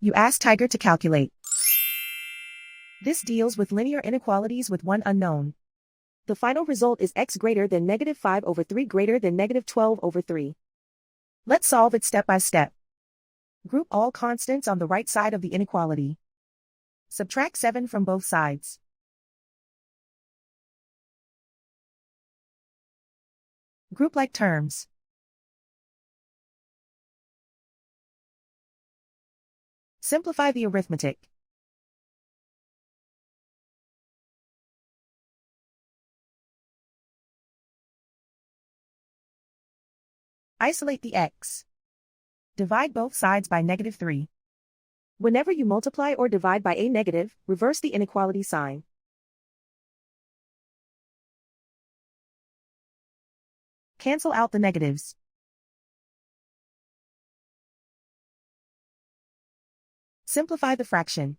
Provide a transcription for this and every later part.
You ask Tiger to calculate. This deals with linear inequalities with one unknown. The final result is x greater than -5/3 greater t/-12/3. Let's solve it step by step. Group all constants on the right side of the inequality. Subtract 7 from both sides. Group like terms. Simplify the arithmetic. Isolate the x. Divide both sides by -3. Whenever you multiply or divide by a negative, reverse the inequality sign. Cancel out the negatives. Simplify the fraction.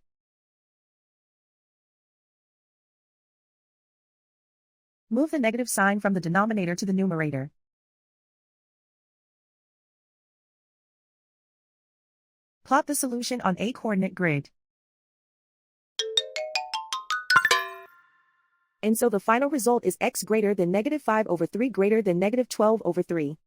Move the negative sign from the denominator to the numerator. Plot the solution on a coordinate grid. And so the final result is x greater than -5/3 greater than -12/3.